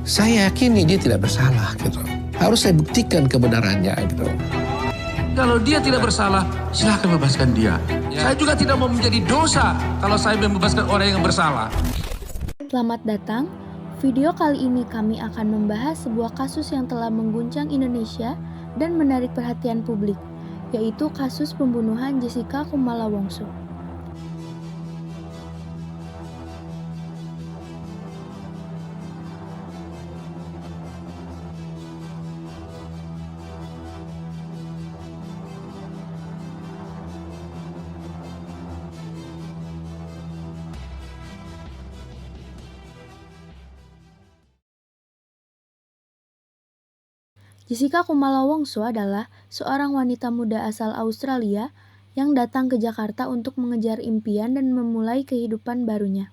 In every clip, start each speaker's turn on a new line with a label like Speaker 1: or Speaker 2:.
Speaker 1: Saya yakini dia tidak bersalah gitu. Harus saya buktikan kebenarannya gitu.
Speaker 2: Kalau dia tidak bersalah, silahkan bebaskan dia. Saya juga tidak mau menjadi dosa kalau saya membebaskan orang yang bersalah.
Speaker 3: Selamat datang. Video kali ini kami akan membahas sebuah kasus yang telah mengguncang Indonesia dan menarik perhatian publik, yaitu kasus pembunuhan Jessica Kumala Wongso. Jessica Kumala Wongso adalah seorang wanita muda asal Australia yang datang ke Jakarta untuk mengejar impian dan memulai kehidupan barunya.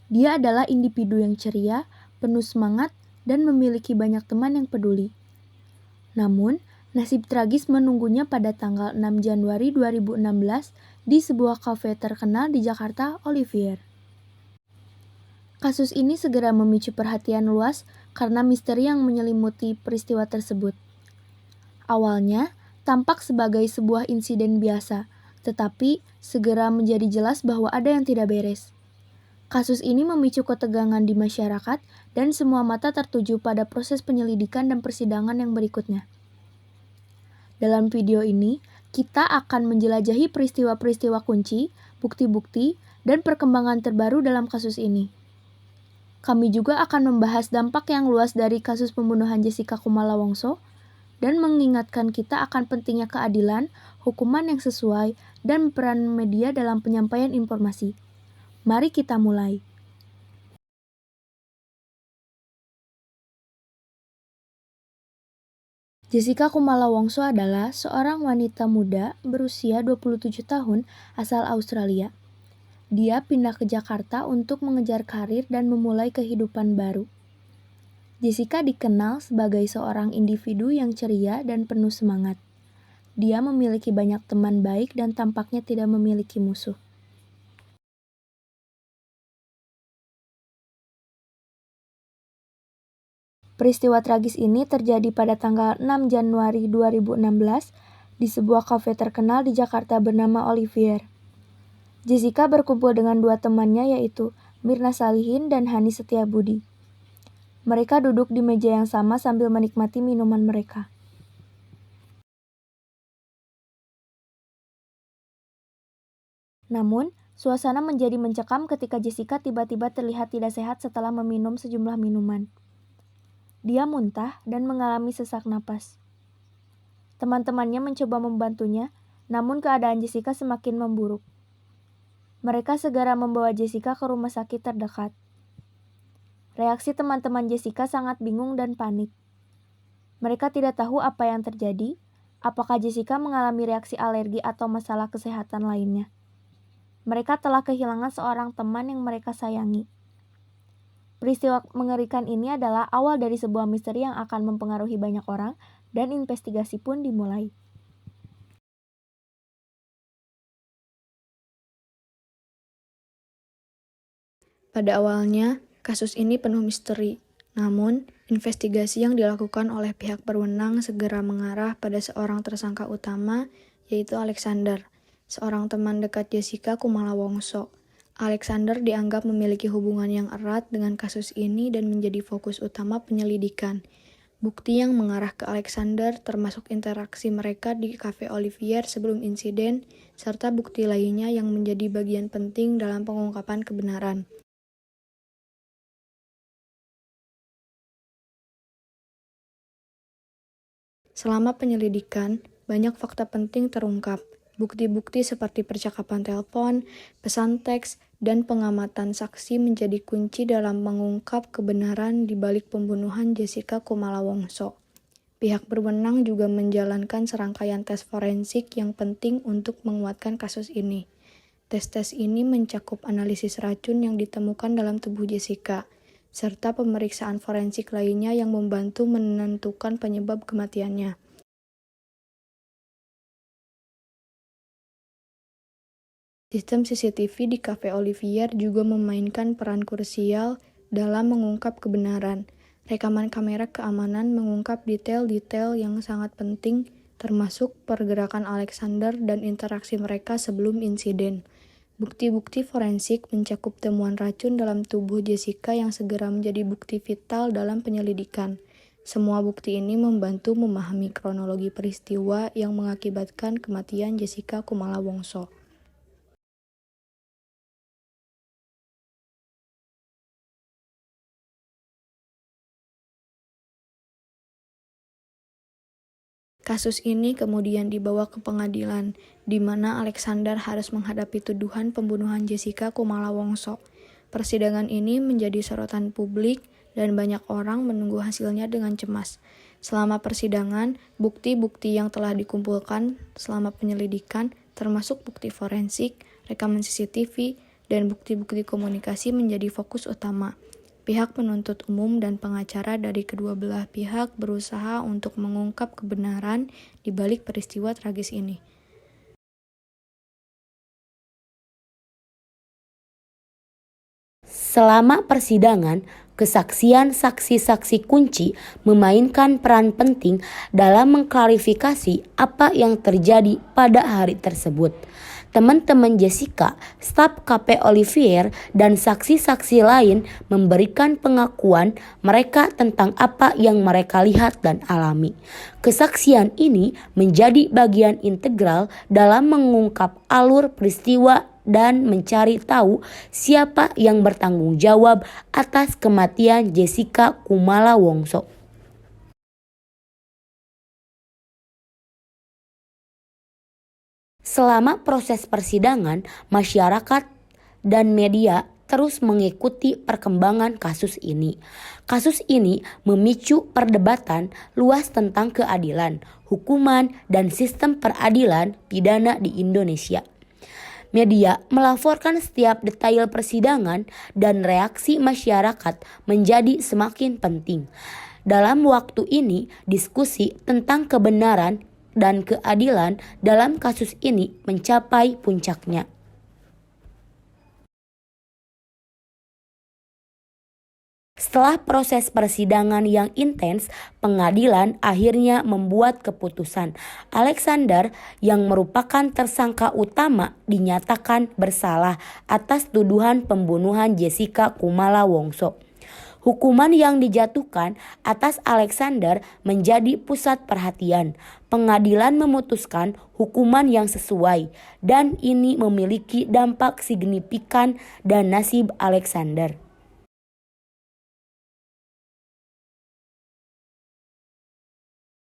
Speaker 3: Dia adalah individu yang ceria, penuh semangat, dan memiliki banyak teman yang peduli. Namun, nasib tragis menunggunya pada tanggal 6 Januari 2016 di sebuah kafe terkenal di Jakarta, Olivier. Kasus ini segera memicu perhatian luas karena misteri yang menyelimuti peristiwa tersebut. Awalnya, tampak sebagai sebuah insiden biasa, tetapi segera menjadi jelas bahwa ada yang tidak beres. Kasus ini memicu ketegangan di masyarakat dan semua mata tertuju pada proses penyelidikan dan persidangan yang berikutnya. Dalam video ini, kita akan menjelajahi peristiwa-peristiwa kunci, bukti-bukti, dan perkembangan terbaru dalam kasus ini. Kami juga akan membahas dampak yang luas dari kasus pembunuhan Jessica Kumala Wongso dan mengingatkan kita akan pentingnya keadilan, hukuman yang sesuai, dan peran media dalam penyampaian informasi. Mari kita mulai. Jessica Kumala Wongso adalah seorang wanita muda berusia 27 tahun asal Australia. Dia pindah ke Jakarta untuk mengejar karir dan memulai kehidupan baru. Jessica dikenal sebagai seorang individu yang ceria dan penuh semangat. Dia memiliki banyak teman baik dan tampaknya tidak memiliki musuh. Peristiwa tragis ini terjadi pada tanggal 6 Januari 2016 di sebuah kafe terkenal di Jakarta bernama Olivier. Jessica berkumpul dengan dua temannya yaitu Mirna Salihin dan Hani Setiabudi. Mereka duduk di meja yang sama sambil menikmati minuman mereka. Namun, suasana menjadi mencekam ketika Jessica tiba-tiba terlihat tidak sehat setelah meminum sejumlah minuman. Dia muntah dan mengalami sesak napas. Teman-temannya mencoba membantunya, namun keadaan Jessica semakin memburuk. Mereka segera membawa Jessica ke rumah sakit terdekat. Reaksi teman-teman Jessica sangat bingung dan panik. Mereka tidak tahu apa yang terjadi, apakah Jessica mengalami reaksi alergi atau masalah kesehatan lainnya. Mereka telah kehilangan seorang teman yang mereka sayangi. Peristiwa mengerikan ini adalah awal dari sebuah misteri yang akan mempengaruhi banyak orang, dan investigasi pun dimulai. Pada awalnya, kasus ini penuh misteri. Namun, investigasi yang dilakukan oleh pihak berwenang segera mengarah pada seorang tersangka utama, yaitu Alexander, seorang teman dekat Jessica Kumala Wongso. Alexander dianggap memiliki hubungan yang erat dengan kasus ini dan menjadi fokus utama penyelidikan. Bukti yang mengarah ke Alexander termasuk interaksi mereka di Cafe Olivier sebelum insiden, serta bukti lainnya yang menjadi bagian penting dalam pengungkapan kebenaran. Selama penyelidikan, banyak fakta penting terungkap. Bukti-bukti seperti percakapan telepon, pesan teks, dan pengamatan saksi menjadi kunci dalam mengungkap kebenaran di balik pembunuhan Jessica Kumala Wongso. Pihak berwenang juga menjalankan serangkaian tes forensik yang penting untuk menguatkan kasus ini. Tes-tes ini mencakup analisis racun yang ditemukan dalam tubuh Jessica, serta pemeriksaan forensik lainnya yang membantu menentukan penyebab kematiannya. Sistem CCTV di Cafe Olivier juga memainkan peran krusial dalam mengungkap kebenaran. Rekaman kamera keamanan mengungkap detail-detail yang sangat penting, termasuk pergerakan Alexander dan interaksi mereka sebelum insiden. Bukti-bukti forensik mencakup temuan racun dalam tubuh Jessica yang segera menjadi bukti vital dalam penyelidikan. Semua bukti ini membantu memahami kronologi peristiwa yang mengakibatkan kematian Jessica Kumala Wongso. Kasus ini kemudian dibawa ke pengadilan, di mana Alexander harus menghadapi tuduhan pembunuhan Jessica Kumala Wongso. Persidangan ini menjadi sorotan publik dan banyak orang menunggu hasilnya dengan cemas. Selama persidangan, bukti-bukti yang telah dikumpulkan selama penyelidikan, termasuk bukti forensik, rekaman CCTV, dan bukti-bukti komunikasi menjadi fokus utama. Pihak penuntut umum dan pengacara dari kedua belah pihak berusaha untuk mengungkap kebenaran di balik peristiwa tragis ini.
Speaker 4: Selama persidangan, kesaksian saksi-saksi kunci memainkan peran penting dalam mengklarifikasi apa yang terjadi pada hari tersebut. Teman-teman Jessica, staf KP Olivier, dan saksi-saksi lain memberikan pengakuan mereka tentang apa yang mereka lihat dan alami. Kesaksian ini menjadi bagian integral dalam mengungkap alur peristiwa dan mencari tahu siapa yang bertanggung jawab atas kematian Jessica Kumala Wongso. Selama proses persidangan, masyarakat dan media terus mengikuti perkembangan kasus ini. Kasus ini memicu perdebatan luas tentang keadilan, hukuman, dan sistem peradilan pidana di Indonesia. Media melaporkan setiap detail persidangan dan reaksi masyarakat menjadi semakin penting. Dalam waktu ini, diskusi tentang kebenaran dan keadilan dalam kasus ini mencapai puncaknya. Setelah proses persidangan yang intens, pengadilan akhirnya membuat keputusan. Alexander, yang merupakan tersangka utama, dinyatakan bersalah atas tuduhan pembunuhan Jessica Kumala Wongso. Hukuman yang dijatuhkan atas Alexander menjadi pusat perhatian. Pengadilan memutuskan hukuman yang sesuai, dan ini memiliki dampak signifikan dan nasib Alexander.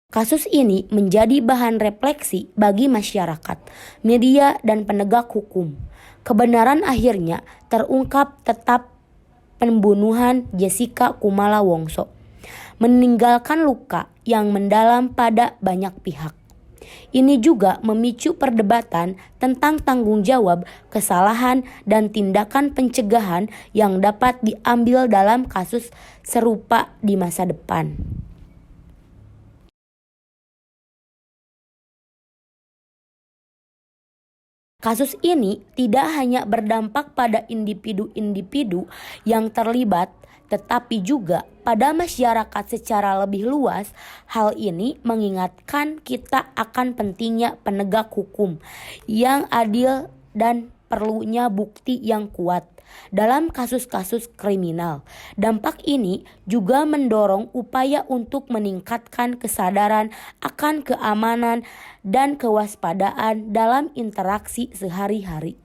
Speaker 4: Kasus ini menjadi bahan refleksi bagi masyarakat, media, dan penegak hukum. Kebenaran akhirnya terungkap, tetap pembunuhan Jessica Kumala Wongso meninggalkan luka yang mendalam pada banyak pihak. Ini juga memicu perdebatan tentang tanggung jawab, kesalahan, dan tindakan pencegahan yang dapat diambil dalam kasus serupa di masa depan. Kasus ini tidak hanya berdampak pada individu-individu yang terlibat, tetapi juga pada masyarakat secara lebih luas. Hal ini mengingatkan kita akan pentingnya penegak hukum yang adil dan perlunya bukti yang kuat dalam kasus-kasus kriminal. Dampak ini juga mendorong upaya untuk meningkatkan kesadaran akan keamanan dan kewaspadaan dalam interaksi sehari-hari.